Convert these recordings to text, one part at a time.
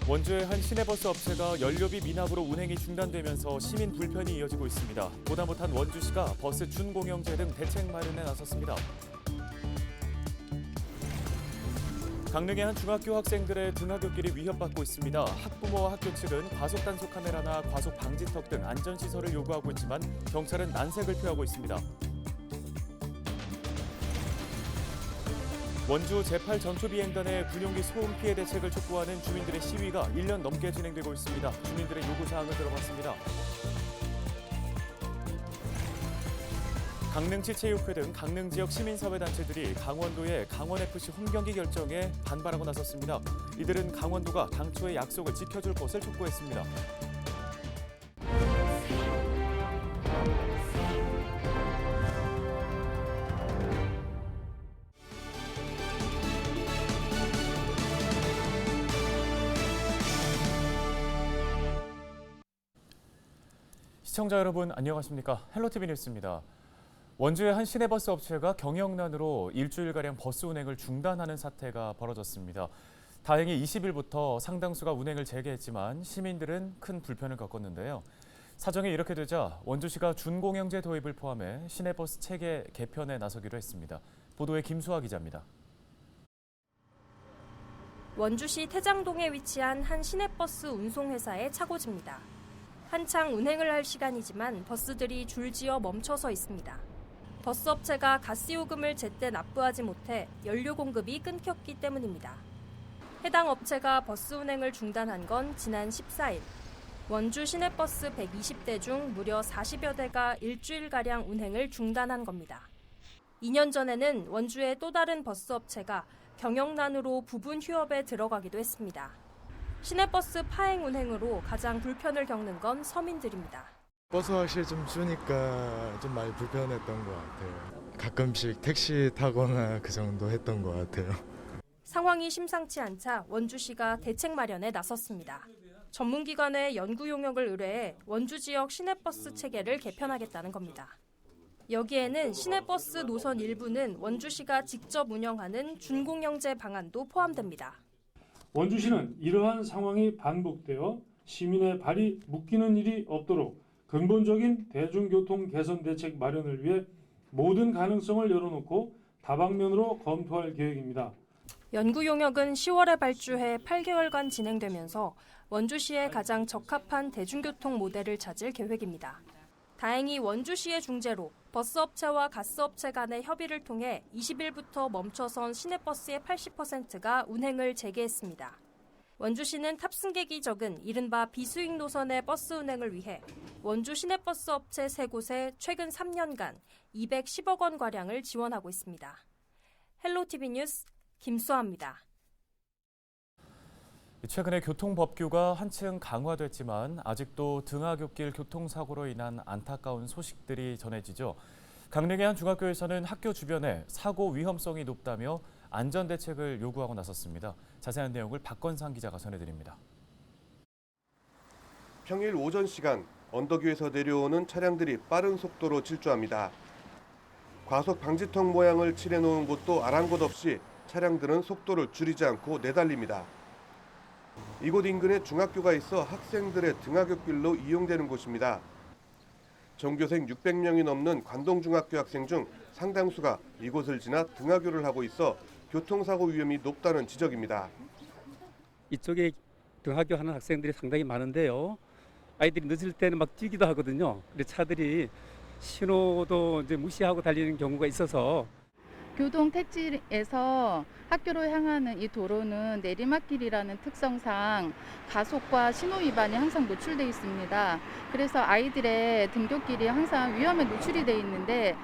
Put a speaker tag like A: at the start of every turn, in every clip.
A: 원주의 한 시내버스 업체가 연료비 미납으로 운행이 중단되면서 시민 불편이 이어지고 있습니다. 보다 못한 원주시가 버스 준공영제 등 대책 마련에 나섰습니다. 강릉의 한 중학교 학생들의 등하굣길이 위협받고 있습니다. 학부모와 학교 측은 과속 단속 카메라나 과속 방지턱 등 안전시설을 요구하고 있지만 경찰은 난색을 표하고 있습니다. 원주 제8전초비행단의 군용기 소음 피해 대책을 촉구하는 주민들의 시위가 1년 넘게 진행되고 있습니다. 주민들의 요구사항을 들어봤습니다. 강릉시체육회 등 강릉 지역 시민사회단체들이 강원도의 강원FC 홈경기 결정에 반발하고 나섰습니다. 이들은 강원도가 당초의 약속을 지켜줄 것을 촉구했습니다. 시청자 여러분 안녕하십니까? 헬로티비 뉴스입니다. 원주의 한 시내버스 업체가 경영난으로 일주일가량 버스 운행을 중단하는 사태가 벌어졌습니다. 다행히 20일부터 상당수가 운행을 재개했지만 시민들은 큰 불편을 겪었는데요. 사정이 이렇게 되자 원주시가 준공영제 도입을 포함해 시내버스 체계 개편에 나서기로 했습니다. 보도에 김수아 기자입니다.
B: 원주시 태장동에 위치한 한 시내버스 운송회사의 차고지입니다. 한창 운행을 할 시간이지만 버스들이 줄지어 멈춰서 있습니다. 버스 업체가 가스요금을 제때 납부하지 못해 연료 공급이 끊겼기 때문입니다. 해당 업체가 버스 운행을 중단한 건 지난 14일. 원주 시내버스 120대 중 무려 40여 대가 일주일가량 운행을 중단한 겁니다. 2년 전에는 원주의 또 다른 버스 업체가 경영난으로 부분 휴업에 들어가기도 했습니다. 시내버스 파행 운행으로 가장 불편을 겪는 건 서민들입니다.
C: 버스 확실히 좀 주니까 좀 많이 불편했던 것 같아요. 가끔씩 택시 타거나 그 정도 했던 것 같아요.
B: 상황이 심상치 않자 원주시가 대책 마련에 나섰습니다. 전문기관에 연구 용역을 의뢰해 원주 지역 시내버스 체계를 개편하겠다는 겁니다. 여기에는 시내버스 노선 일부는 원주시가 직접 운영하는 준공영제 방안도 포함됩니다.
D: 원주시는 이러한 상황이 반복되어 시민의 발이 묶이는 일이 없도록 근본적인 대중교통 개선 대책 마련을 위해 모든 가능성을 열어놓고 다방면으로 검토할 계획입니다.
B: 연구 용역은 10월에 발주해 8개월간 진행되면서 원주시에 가장 적합한 대중교통 모델을 찾을 계획입니다. 다행히 원주시의 중재로 버스업체와 가스업체 간의 협의를 통해 20일부터 멈춰선 시내버스의 80%가 운행을 재개했습니다. 원주시는 탑승객이 적은 이른바 비수익 노선의 버스 운행을 위해 원주 시내버스 업체 3곳에 최근 3년간 210억 원가량을 지원하고 있습니다. 헬로티비 뉴스 김수아입니다.
A: 최근에 교통법규가 한층 강화됐지만 아직도 등하굣길 교통사고로 인한 안타까운 소식들이 전해지죠. 강릉의 한 중학교에서는 학교 주변에 사고 위험성이 높다며 안전대책을 요구하고 나섰습니다. 자세한 내용을 박건상 기자가 전해드립니다.
E: 평일 오전 시간 언덕 위에서 내려오는 차량들이 빠른 속도로 질주합니다. 과속 방지턱 모양을 칠해놓은 곳도 아랑곳 없이 차량들은 속도를 줄이지 않고 내달립니다. 이곳 인근에 중학교가 있어 학생들의 등하굣길로 이용되는 곳입니다. 전교생 600명이 넘는 관동중학교 학생 중 상당수가 이곳을 지나 등하교를 하고 있어 교통사고 위험이 높다는 지적입니다.
F: 이쪽에 등하교 하는 학생들이 상당히 많은데요. 아이들이 늦을 때는 막 뛰기도 하거든요. 근데 차들이 신호도 이제 무시하고 달리는 경우가 있어서
G: 교동 택지에서 학교로 향하는 이 도로는 내리막길이라는 특성상 가속과 신호 위반이 항상 노출돼 있습니다. 그래서 아이들의 등굣길이 항상 위험에 노출이 돼 있는데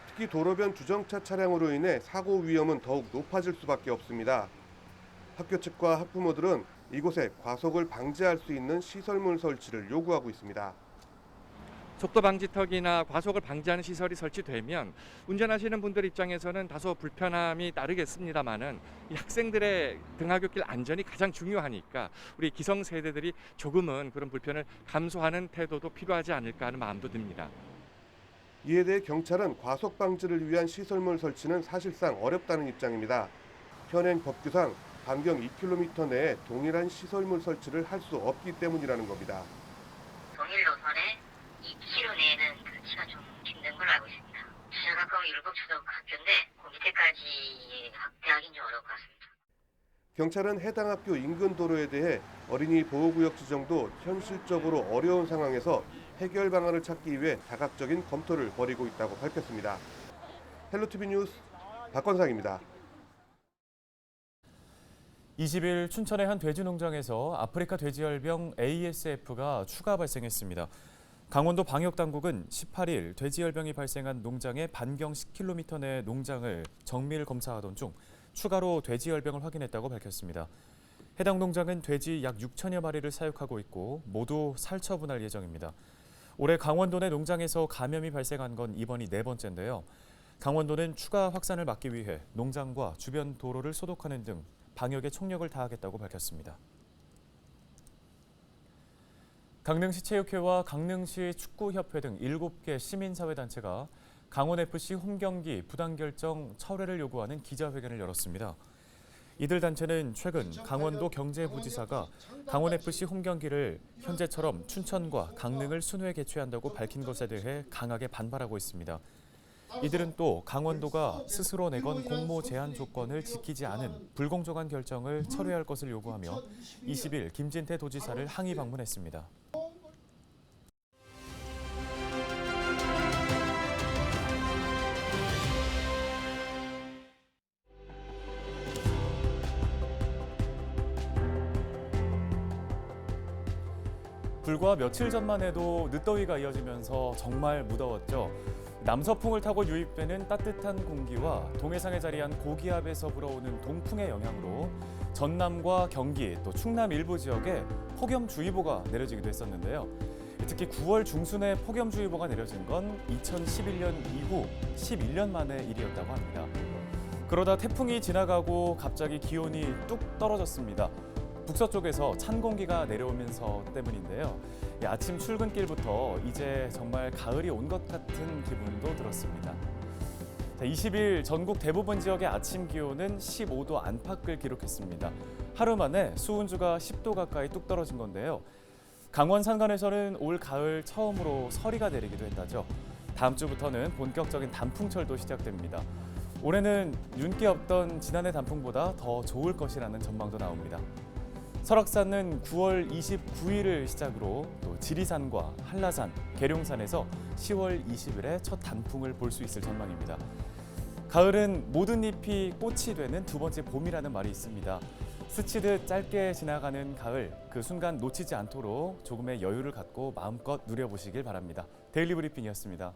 E: 특히 도로변 주정차 차량으로 인해 사고 위험은 더욱 높아질 수밖에 없습니다. 학교 측과 학부모들은 이곳에 과속을 방지할 수 있는 시설물 설치를 요구하고 있습니다.
H: 속도 방지턱이나 과속을 방지하는 시설이 설치되면 운전하시는 분들 입장에서는 다소 불편함이 따르겠습니다만은 이 학생들의 등하굣길 안전이 가장 중요하니까 우리 기성세대들이 조금은 그런 불편을 감수하는 태도도 필요하지 않을까 하는 마음도 듭니다.
E: 이에 대해 경찰은 과속 방지를 위한 시설물 설치는 사실상 어렵다는 입장입니다. 현행 법규상 반경 2km 내에 동일한 시설물 설치를 할 수 없기 때문이라는 겁니다.
I: 동일 노선에 2km 내에는 설치가 좀 힘든 걸로 알고 있습니다. 주차 가까운 율곡초등 학교인데 그 밑에까지 확대하기는 좀 어려울 것 같습니다.
E: 경찰은 해당 학교 인근 도로에 대해 어린이 보호구역 지정도 현실적으로 어려운 상황에서 해결 방안을 찾기 위해 다각적인 검토를 벌이고 있다고 밝혔습니다. 헬로티비 뉴스 박건상입니다.
A: 20일 춘천의 한 돼지 농장에서 아프리카 돼지열병 ASF가 추가 발생했습니다. 강원도 방역당국은 18일 돼지열병이 발생한 농장의 반경 10km 내 농장을 정밀 검사하던 중 추가로 돼지열병을 확인했다고 밝혔습니다. 해당 농장은 돼지 약 6천여 마리를 사육하고 있고 모두 살처분할 예정입니다. 올해 강원도 내 농장에서 감염이 발생한 건 이번이 네 번째인데요. 강원도는 추가 확산을 막기 위해 농장과 주변 도로를 소독하는 등 방역에 총력을 다하겠다고 밝혔습니다. 강릉시 체육회와 강릉시 축구협회 등 7개 시민사회단체가 강원FC 홈경기 부당 결정 철회를 요구하는 기자회견을 열었습니다. 이들 단체는 최근 강원도 경제부지사가 강원FC 홈경기를 현재처럼 춘천과 강릉을 순회 개최한다고 밝힌 것에 대해 강하게 반발하고 있습니다. 이들은 또 강원도가 스스로 내건 공모 제한 조건을 지키지 않은 불공정한 결정을 철회할 것을 요구하며 20일 김진태 도지사를 항의 방문했습니다. 불과 며칠 전만 해도 늦더위가 이어지면서 정말 무더웠죠. 남서풍을 타고 유입되는 따뜻한 공기와 동해상에 자리한 고기압에서 불어오는 동풍의 영향으로 전남과 경기 또 충남 일부 지역에 폭염주의보가 내려지기도 했었는데요. 특히 9월 중순에 폭염주의보가 내려진 건 2011년 이후 11년 만의 일이었다고 합니다. 그러다 태풍이 지나가고 갑자기 기온이 뚝 떨어졌습니다. 북서쪽에서 찬 공기가 내려오면서 때문인데요. 아침 출근길부터 이제 정말 가을이 온 것 같은 기분도 들었습니다. 20일 전국 대부분 지역의 아침 기온은 15도 안팎을 기록했습니다. 하루 만에 수온주가 10도 가까이 뚝 떨어진 건데요. 강원 산간에서는 올 가을 처음으로 서리가 내리기도 했다죠. 다음 주부터는 본격적인 단풍철도 시작됩니다. 올해는 윤기 없던 지난해 단풍보다 더 좋을 것이라는 전망도 나옵니다. 설악산은 9월 29일을 시작으로 또 지리산과 한라산, 계룡산에서 10월 20일에 첫 단풍을 볼 수 있을 전망입니다. 가을은 모든 잎이 꽃이 되는 두 번째 봄이라는 말이 있습니다. 스치듯 짧게 지나가는 가을, 그 순간 놓치지 않도록 조금의 여유를 갖고 마음껏 누려보시길 바랍니다. 데일리 브리핑이었습니다.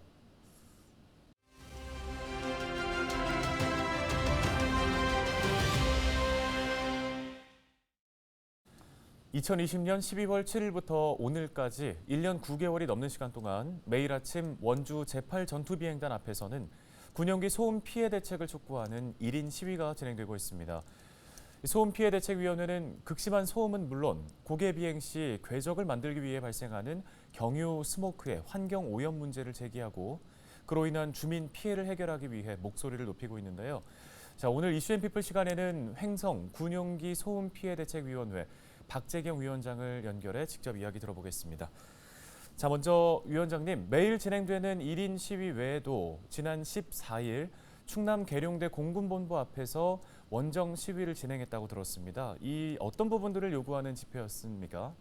A: 2020년 12월 7일부터 오늘까지 1년 9개월이 넘는 시간 동안 매일 아침 원주 제8 전투비행단 앞에서는 군용기 소음 피해 대책을 촉구하는 1인 시위가 진행되고 있습니다. 소음피해대책위원회는 극심한 소음은 물론 고개 비행 시 궤적을 만들기 위해 발생하는 경유 스모크의 환경 오염 문제를 제기하고 그로 인한 주민 피해를 해결하기 위해 목소리를 높이고 있는데요. 자, 오늘 이슈앤피플 시간에는 횡성 군용기 소음 피해 대책위원회 박재경 위원장을 연결해 직접 이야기 들어보겠습니다. 자, 먼저 위원장님, 매일 진행되는 1인 시위 외에도 지난 14일 충남 계룡대 공군본부 앞에서 원정 시위를 진행했다고 들었습니다. 이 어떤 부분들을 요구하는 집회였습니까?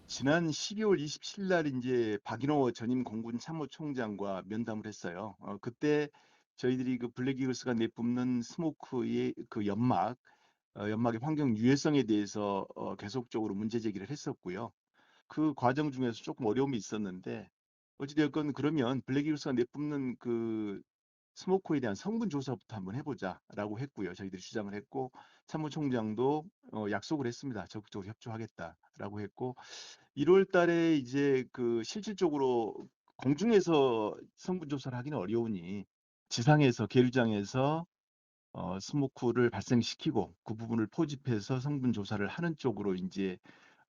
J: 지난 12월 27일 날 이제 박인호 전임 공군 참모총장과 면담을 했어요. 그때 저희들이 그 블랙 이글스가 내뿜는 스모크의 그 연막의 환경 유해성에 대해서 계속적으로 문제 제기를 했었고요. 그 과정 중에서 조금 어려움이 있었는데 어찌되었건 그러면 블랙 이글스가 내뿜는 그 스모크에 대한 성분 조사부터 한번 해보자라고 했고요. 저희들이 주장을 했고 참모총장도 약속을 했습니다. 적극적으로 협조하겠다라고 했고 1월 달에 이제 그 실질적으로 공중에서 성분 조사를 하기는 어려우니 지상에서 계류장에서 스모크를 발생시키고 그 부분을 포집해서 성분 조사를 하는 쪽으로 이제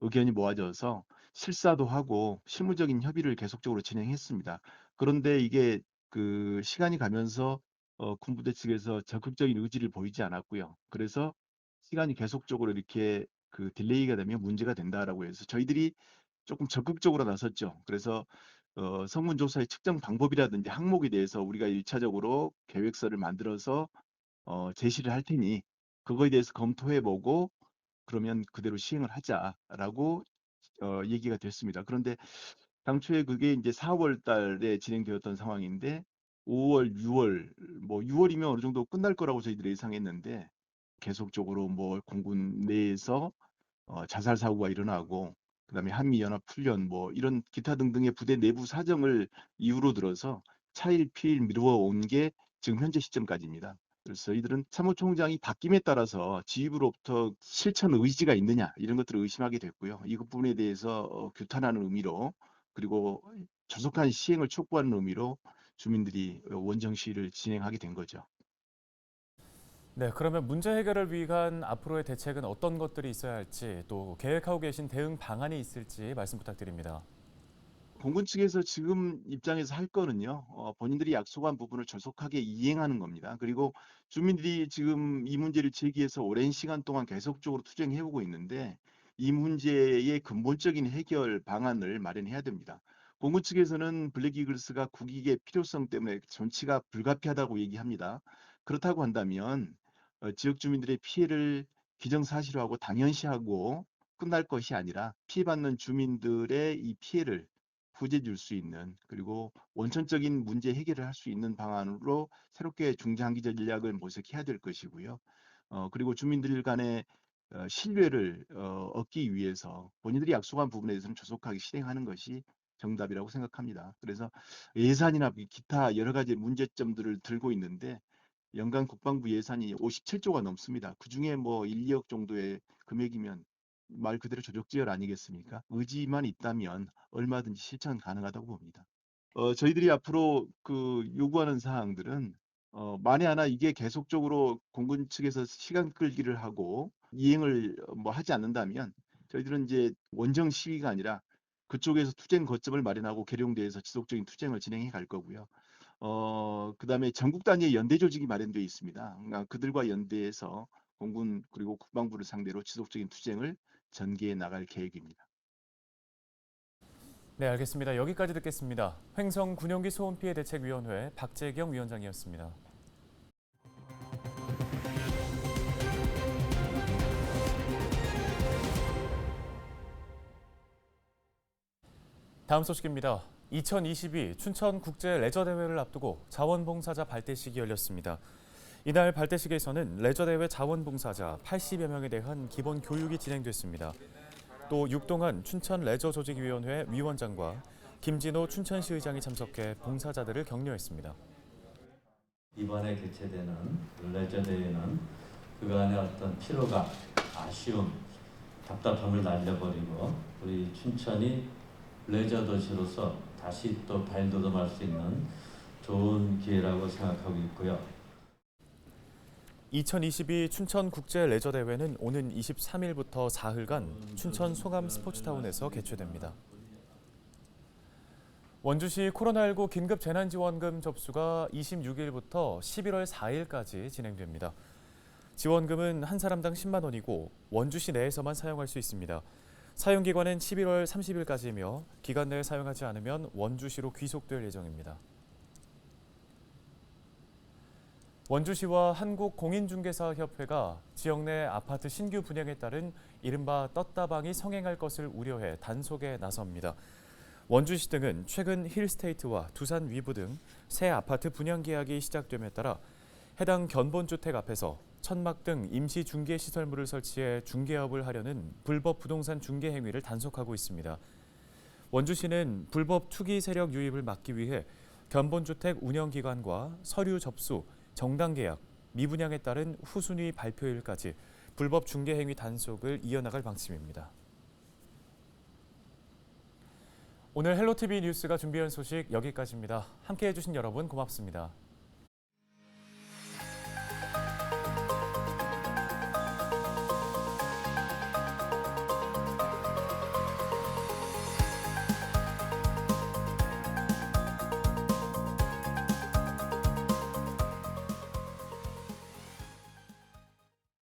J: 의견이 모아져서 실사도 하고 실무적인 협의를 계속적으로 진행했습니다. 그런데 이게 그 시간이 가면서 군부대 측에서 적극적인 의지를 보이지 않았고요. 그래서 시간이 계속적으로 이렇게 그 딜레이가 되면 문제가 된다라고 해서 저희들이 조금 적극적으로 나섰죠. 그래서 성분 조사의 측정 방법이라든지 항목에 대해서 우리가 1차적으로 계획서를 만들어서 제시를 할 테니 그거에 대해서 검토해보고 그러면 그대로 시행을 하자라고 얘기가 됐습니다. 그런데 당초에 그게 이제 4월 달에 진행되었던 상황인데 5월, 6월, 뭐 6월이면 어느 정도 끝날 거라고 저희들이 예상했는데 계속적으로 뭐 공군 내에서 자살 사고가 일어나고 그다음에 한미연합 훈련 뭐 이런 기타 등등의 부대 내부 사정을 이유로 들어서 차일피일 미루어 온 게 지금 현재 시점까지입니다. 그래서 저희들은 참모총장이 바뀜에 따라서 지휘부로부터 실천 의지가 있느냐 이런 것들을 의심하게 됐고요. 이것 부분에 대해서 규탄하는 의미로 그리고 조속한 시행을 촉구하는 의미로 주민들이 원정 시위를 진행하게 된 거죠.
A: 네, 그러면 문제 해결을 위한 앞으로의 대책은 어떤 것들이 있어야 할지 또 계획하고 계신 대응 방안이 있을지 말씀 부탁드립니다.
J: 공군 측에서 지금 입장에서 할 거는요, 본인들이 약속한 부분을 조속하게 이행하는 겁니다. 그리고 주민들이 지금 이 문제를 제기해서 오랜 시간 동안 계속적으로 투쟁해오고 있는데 이 문제의 근본적인 해결 방안을 마련해야 됩니다. 공군 측에서는 블랙이글스가 국익의 필요성 때문에 존치가 불가피하다고 얘기합니다. 그렇다고 한다면 지역 주민들의 피해를 기정사실화하고 당연시하고 끝날 것이 아니라 피해받는 주민들의 이 피해를 후재 줄 수 있는 그리고 원천적인 문제 해결을 할 수 있는 방안으로 새롭게 중장기 전략을 모색해야 될 것이고요. 그리고 주민들 간의 신뢰를 얻기 위해서 본인들이 약속한 부분에 대해서는 조속하게 실행하는 것이 정답이라고 생각합니다. 그래서 예산이나 기타 여러 가지 문제점들을 들고 있는데 연간 국방부 예산이 57조가 넘습니다. 그중에 뭐 1, 2억 정도의 금액이면 말 그대로 조족지혈 아니겠습니까? 의지만 있다면 얼마든지 실천 가능하다고 봅니다. 저희들이 앞으로 그 요구하는 사항들은 만에 하나 이게 계속적으로 공군 측에서 시간 끌기를 하고 이행을 뭐 하지 않는다면 저희들은 이제 원정 시위가 아니라 그쪽에서 투쟁 거점을 마련하고 계룡대에서 지속적인 투쟁을 진행해 갈 거고요. 그다음에 전국 단위의 연대 조직이 마련되어 있습니다. 그러니까 그들과 연대해서 공군 그리고 국방부를 상대로 지속적인 투쟁을 전개해 나갈 계획입니다.
A: 네, 알겠습니다. 여기까지 듣겠습니다. 횡성 군용기 소음 피해 대책위원회 박재경 위원장이었습니다. 다음 소식입니다. 2022 춘천국제 레저대회를 앞두고 자원봉사자 발대식이 열렸습니다. 이날 발대식에서는 레저대회 자원봉사자 80여 명에 대한 기본 교육이 진행됐습니다. 또 육동한 춘천레저조직위원회 위원장과 김진호 춘천시의장이 참석해 봉사자들을 격려했습니다.
K: 이번에 개최되는 레저대회는 그간의 어떤 피로감, 아쉬움, 답답함을 날려버리고 우리 춘천이 레저 도시로서 다시 또 발돋움할 수 있는 좋은 기회라고 생각하고 있고요.
A: 2022 춘천국제 레저대회는 오는 23일부터 사흘간 춘천 송암 스포츠타운에서 개최됩니다. 원주시 코로나19 긴급재난지원금 접수가 26일부터 11월 4일까지 진행됩니다. 지원금은 한 사람당 10만 원이고 원주시 내에서만 사용할 수 있습니다. 사용기간은 11월 30일까지이며 기간 내에 사용하지 않으면 원주시로 귀속될 예정입니다. 원주시와 한국공인중개사협회가 지역 내 아파트 신규 분양에 따른 이른바 떴다방이 성행할 것을 우려해 단속에 나섭니다. 원주시 등은 최근 힐스테이트와 두산 위브 등 새 아파트 분양 계약이 시작됨에 따라 해당 견본주택 앞에서 천막 등 임시 중개 시설물을 설치해 중개업을 하려는 불법 부동산 중개 행위를 단속하고 있습니다. 원주시는 불법 투기 세력 유입을 막기 위해 견본주택 운영기관과 서류 접수, 정당 계약, 미분양에 따른 후순위 발표일까지 불법 중개 행위 단속을 이어나갈 방침입니다. 오늘 헬로티비 뉴스가 준비한 소식 여기까지입니다. 함께해 주신 여러분 고맙습니다.